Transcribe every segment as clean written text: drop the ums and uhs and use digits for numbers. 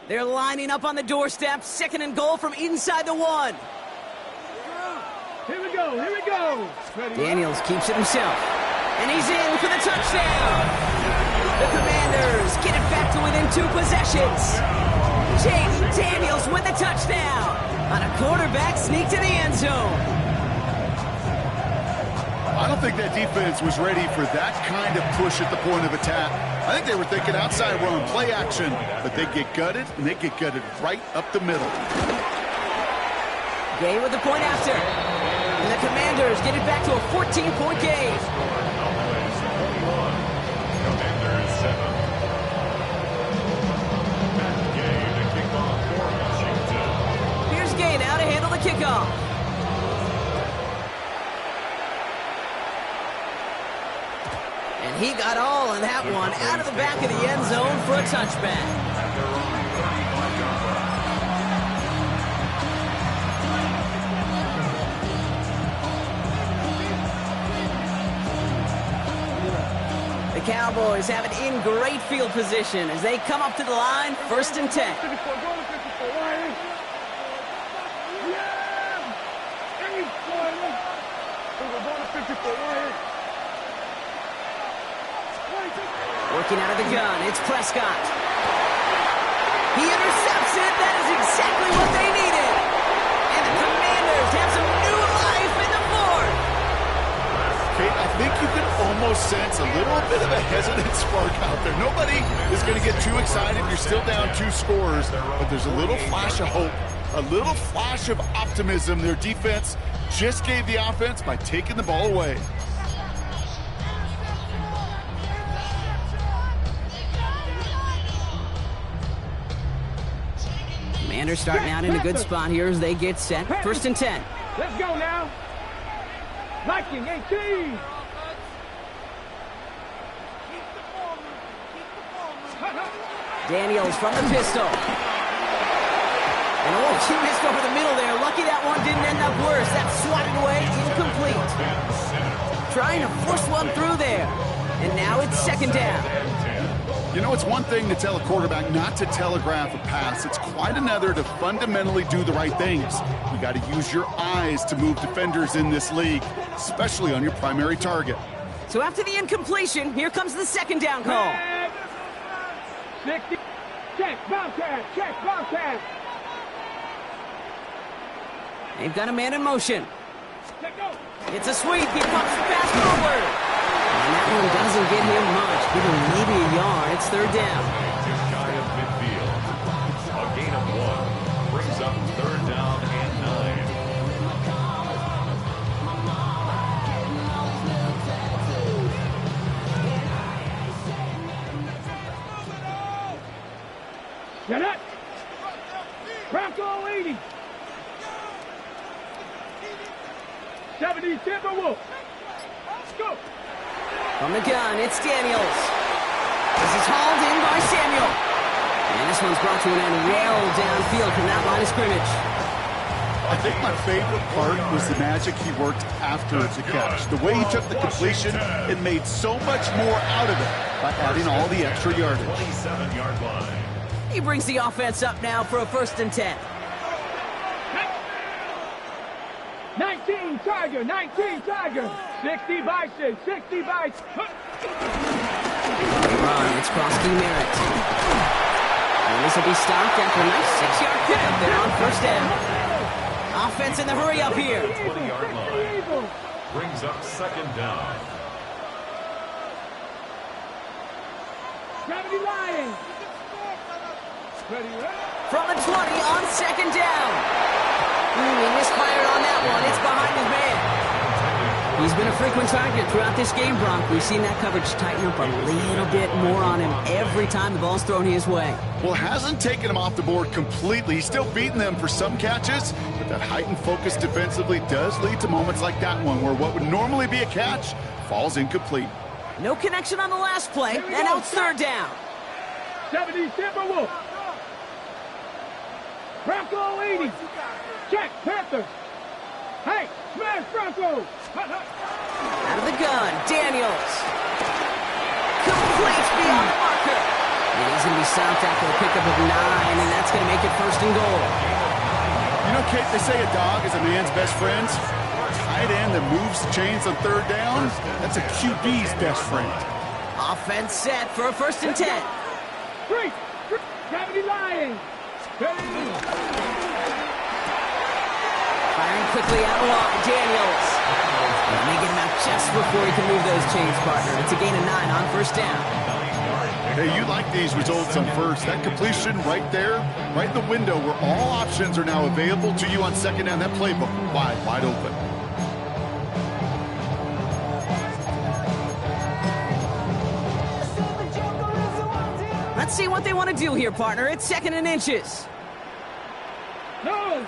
They're lining up on the doorstep. 2nd and goal from inside the 1. Here we go, here we go. Daniels keeps it himself. And he's in for the touchdown. The Commanders get it back to within 2 possessions. Jaden Daniels with the touchdown on a quarterback sneak to the end zone. I don't think that defense was ready for that kind of push at the point of attack. I think they were thinking outside run, play action, but they get gutted, and they get gutted right up the middle. Gay with the point after. And the Commanders get it back to a 14-point game. Commanders 7. Matt Gay, the kickoff for Washington. Here's Gay now to handle the kickoff. And he got all of that one out of the back of the end zone for a touchback. The Cowboys have it in great field position as they come up to the line, 1st and 10. Working out of the gun, it's Prescott. He intercepts it. That is exactly what they needed. And the Commanders have some new life in the 4th. Kate, I think you can almost sense a little bit of a hesitant spark out there. Nobody is going to get too excited. You're still down 2 scores, but there's a little flash of hope, a little flash of optimism. Their defense just gave the offense by taking the ball away. Commanders starting out in a good spot here as they get set. 1st and 10. Let's go now. Viking 18. Daniels from the pistol. And oh, he missed over the middle there. Lucky that one didn't end up worse. That swatted away, incomplete. Trying to force one through there. And now it's 2nd down. You know, it's one thing to tell a quarterback not to telegraph a pass. It's quite another to fundamentally do the right things. You got to use your eyes to move defenders in this league, especially on your primary target. So after the incompletion, here comes the 2nd down call. 60. Check, Bobcat, check, Bobcat. They've got a man in motion. It's a sweep. He pops the pass forward. And that one doesn't get him much. Give him maybe a yard. It's 3rd down. Just shy of midfield. A gain of 1 brings up 3rd down and 9. Get it. Bronco 80. 70 Timberwolves. Let's go. From the gun, it's Daniels. This is hauled in by Samuel. And this one's brought to an end well downfield from that line of scrimmage. I think my favorite part was the magic he worked after the catch. The way he took the completion and made so much more out of it by adding all the extra yardage. 27-yard line. He brings the offense up now for a 1st and 10. 19 Tiger, 19 Tiger. 60 Bison, 60 Bison. Run, it's Krosky Merritt. And this will be stopped after a nice 6-yard pickup there on 1st down. Offense in the hurry up here. 20-yard line. Brings up 2nd down. Gravity Lions. From the 20 on 2nd down. He misfired on that one. It's behind his man. He's been a frequent target throughout this game, Bronk. We've seen that coverage tighten up a little bit more on him every time the ball's thrown his way. Well, hasn't taken him off the board completely. He's still beating them for some catches, but that heightened focus defensively does lead to moments like that one where what would normally be a catch falls incomplete. No connection on the last play, and now it's 3rd down. 70 Timberwolves. Bronco 80. Check, Panthers. Hey, smash Bronco. Out of the gun, Daniels. Complete beyond the marker. And he's He's going to be stopped after a pickup of 9, and that's going to make it first and goal. You know, Kate, they say a dog is a man's best friend. Tight end that moves chains on third down, that's a QB's best friend. Offense set for a first and 10. Three. Gravity lying. Firing quickly out of line, Daniels. And they get him out just before he can move those chains, partner. It's a gain of 9 on first down. Hey, you like these results on first. That completion right there, right in the window where all options are now available to you on second down. That playbook wide open. Let's see what they want to do here, partner. It's 2nd and inches. No.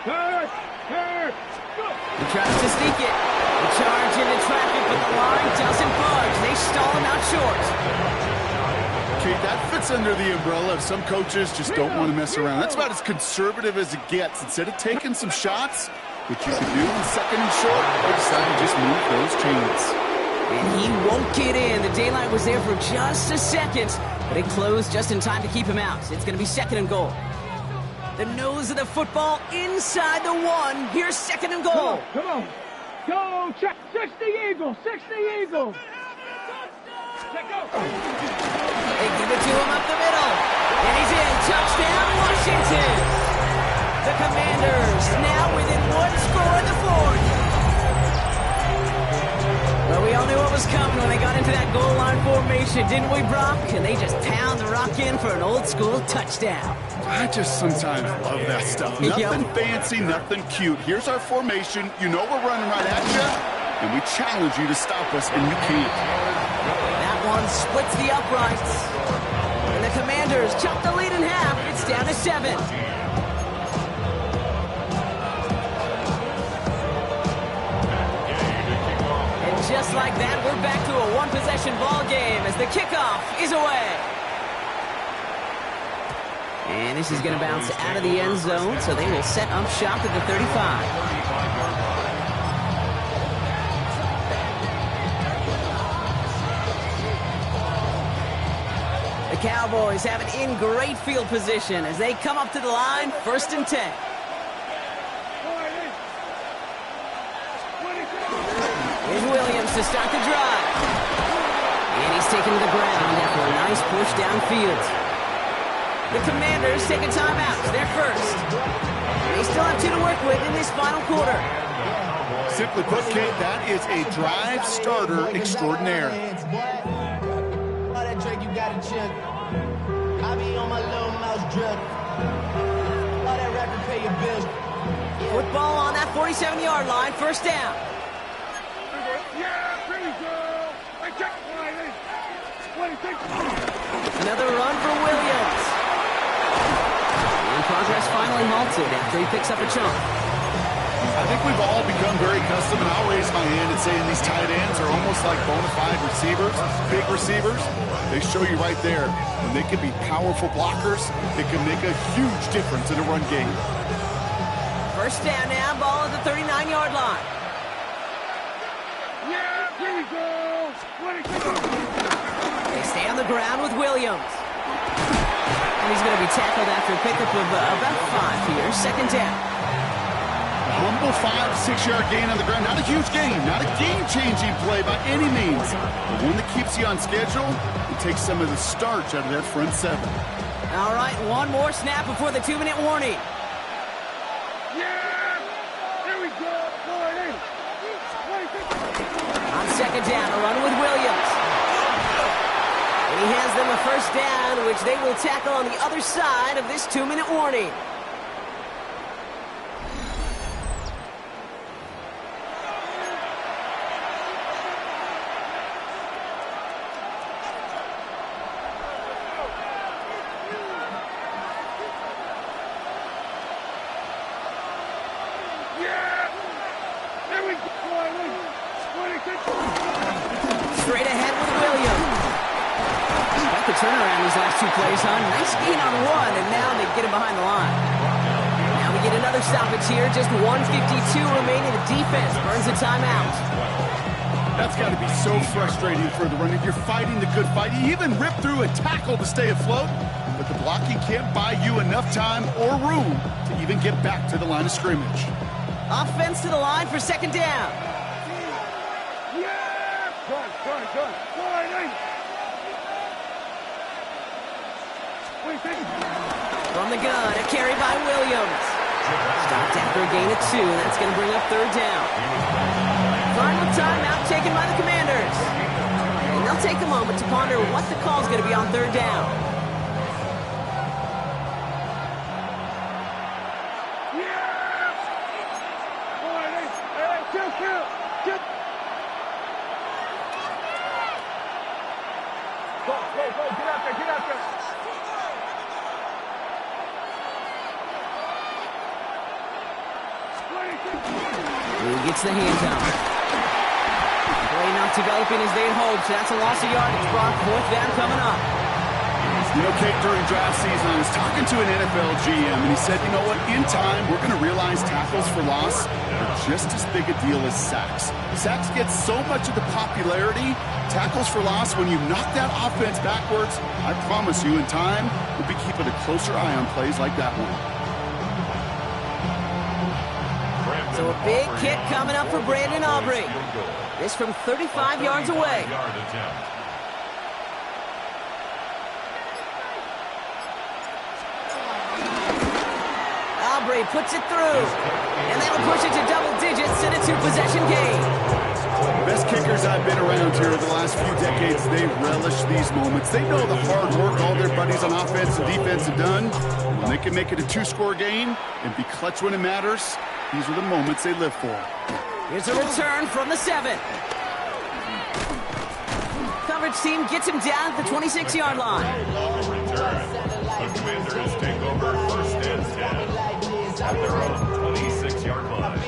Hurt. He tries to sneak it. The charge into traffic, but the line doesn't budge. They stall him out short. Kate, that fits under the umbrella of some coaches just don't want to mess around. That's about as conservative as it gets. Instead of taking some shots, which you can do in second and short, they decide to just move those chains. And he won't get in. The daylight was there for just a second, but it closed just in time to keep him out. It's going to be 2nd and goal. The nose of the football inside the 1. Here's 2nd and goal. Come on. Go, check. 60 Eagles. Check go. They give it to him up the middle. And he's in. Touchdown, Washington. The Commanders now within 1 score in the 4th. Well, we all knew what was coming when they got into that goal line formation, didn't we, Brock? And they just pound the rock in for an old-school touchdown. I just sometimes love that stuff. Nothing fancy, nothing cute. Here's our formation. You know we're running right at you, and we challenge you to stop us, and you can't. That one splits the uprights. And the Commanders chop the lead in half. It's down to 7. Just like that, we're back to a one-possession ball game as the kickoff is away. And this is going to bounce out of the end zone, so they will set up shop at the 35. The Cowboys have it in great field position as they come up to the line, 1st and 10. Here's Williams to start the drive. And he's taken to the ground after a nice push downfield. The Commanders take a timeout. They're first. They still have 2 to work with in this final quarter. Simply put, Kate, that is a drive starter extraordinaire. All that Drake, you got to check. I be on my little mouse drip. All that rapper pay your bills. Football on that 47-yard line, 1st down. Another run for Williams. And progress finally halted after he picks up a chunk. I think we've all become very accustomed, and I'll raise my hand and saying these tight ends are almost like bona fide receivers, big receivers. They show you right there, when they can be powerful blockers, it can make a huge difference in a run game. 1st down now, ball at the 39-yard line. They stay on the ground with Williams. And he's going to be tackled after a pickup of about 5 here. 2nd down. A humble 5-6-yard gain on the ground. Not a huge gain, not a game-changing play by any means. But one that keeps you on schedule and takes some of the starch out of that front 7. All right, one more snap before the 2-minute warning. On 2nd down, a run with Williams. And he hands them a 1st down, which they will tackle on the other side of this 2-minute warning. Straight ahead with Williams. Got the turnaround these last 2 plays, huh? Nice gain on 1, and now they get him behind the line. Now we get another stoppage here. Just 1:52 remaining. The defense burns a timeout. That's got to be so frustrating for the runner. You're fighting the good fight. You even rip through a tackle to stay afloat, but the blocking can't buy you enough time or room to even get back to the line of scrimmage. Offense to the line for second down. Yeah! Good. From the gun, a carry by Williams. Stopped after a gain of 2. That's going to bring up third down. Final timeout taken by the Commanders. And they'll take a moment to ponder what the call is going to be on third down. Get out there. He gets the handoff. Play not developing as they had hoped. That's a loss of yardage. Brock, fourth down coming up. You know, Kate, during draft season, I was talking to an NFL GM, and he said, you know what, in time, we're going to realize tackles for loss are just as big a deal as sacks. Sacks get so much of the popularity. Tackles for loss, when you knock that offense backwards, I promise you, in time, we'll be keeping a closer eye on plays like that one. So a big kick coming up for Brandon Aubrey. This from 35 yards away. Aubrey puts it through. And that'll push it to double digits and a 2-possession game. Best kickers I've been around here the last few decades, they relish these moments. They know the hard work all their buddies on offense and defense have done. When they can make it a 2-score game and be clutch when it matters, these are the moments they live for. Here's a return from the 7. Coverage team gets him down at the 26-yard line. The Commanders take over first and 10 at their own 26-yard line.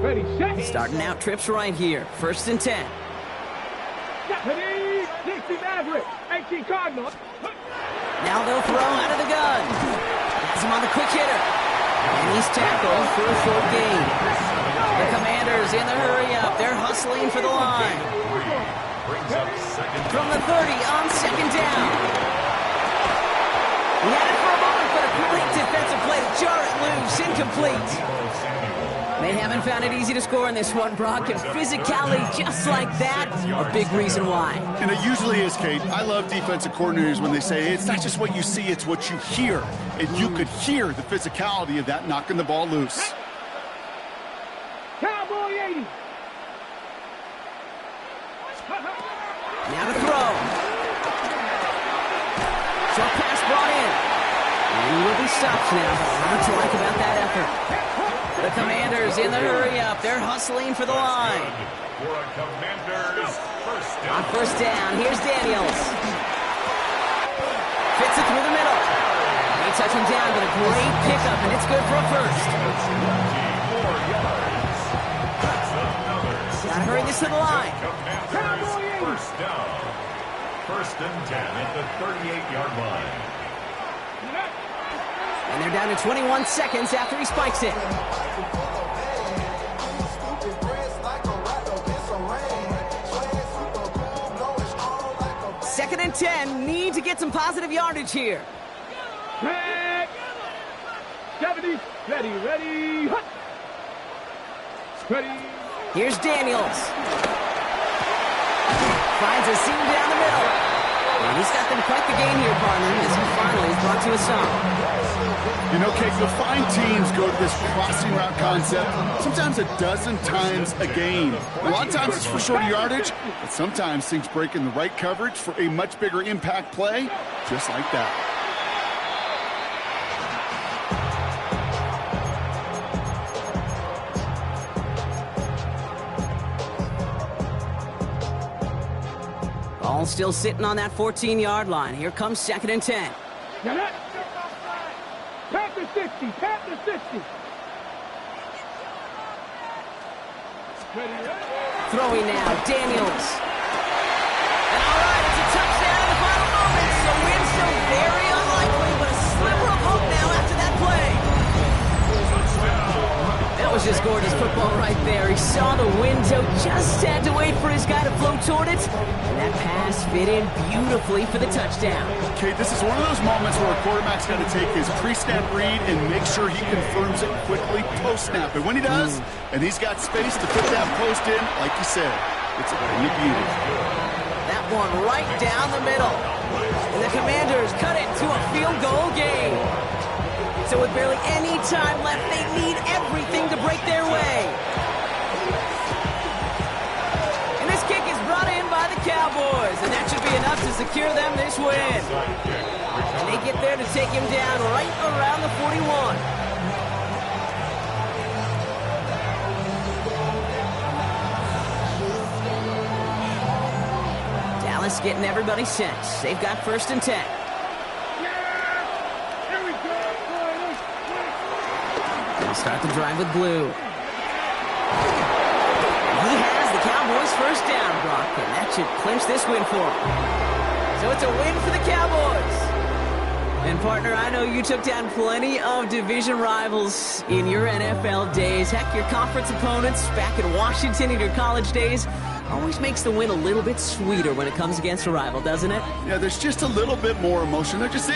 Ready, set. Starting out trips right here. First and 10. Ready, Dixie Maverick, 18 Cardinals. Now they'll throw out of the gun. Has him on the quick hitter. And he's tackled for a short gain. The Commanders in the hurry-up. They're hustling for the line. From the 30 on second down. He had it for a moment, but a great defensive play to jar it loose. Incomplete. They haven't found it easy to score in this one, Brock, and physicality just like that, a big reason why. And it usually is, Kate. I love defensive coordinators when they say it's not just what you see, it's what you hear. And you could hear the physicality of that knocking the ball loose. Cowboy 80. Now to throw. Short pass brought in. And he will be stopped now. Not to like about that effort. The Commanders in the hurry-up. They're hustling for the line. On first down, here's Daniels. Fits it through the middle. They touch him down, but a great pickup, and it's good for a first. Gotta hurry this to the line. First down. First and 10 at the 38-yard line. And they're down to 21 seconds after he spikes it. Second and 10, need to get some positive yardage here. 70, ready. Ready. Here's Daniels. Finds a seam down the middle. And he's got them quite the game here, partner, as he finally is brought to a stop. You know, Kate, you'll find teams go to this crossing route concept sometimes a dozen times a game. A lot of times it's for shorter yardage, but sometimes things break in the right coverage for a much bigger impact play, just like that. Ball still sitting on that 14-yard line. Here comes second and 10. Panther 60, Panther 60. Throwing now, Daniels. And all right, it's a touchdown in the final moments. So win still very unlikely, but a sliver of hope now after that play. That was just gorgeous football right there. He saw the window, just had to wait for his guy to float toward it. And that pass fit in beautifully for the touchdown. Okay, this is one of those moments where a quarterback's got to take his pre-snap read and make sure he confirms it quickly post-snap. And when he does, and he's got space to put that post in, like you said, it's a thing of beauty. That one right down the middle. And the Commanders cut it to a field goal game. So with barely any time left, they need everything to break their way. And this kick is brought in by the Cowboys, and that should be enough to secure them this win. And they get there to take him down right around the 41. Dallas getting everybody set. They've got 1st and 10. Start the drive with blue. He has the Cowboys' 1st down, Brock, and that should clinch this win for him. So it's a win for the Cowboys. And partner, I know you took down plenty of division rivals in your NFL days. Heck, your conference opponents back in Washington in your college days always makes the win a little bit sweeter when it comes against a rival, doesn't it? Yeah, there's just a little bit more emotion. They're just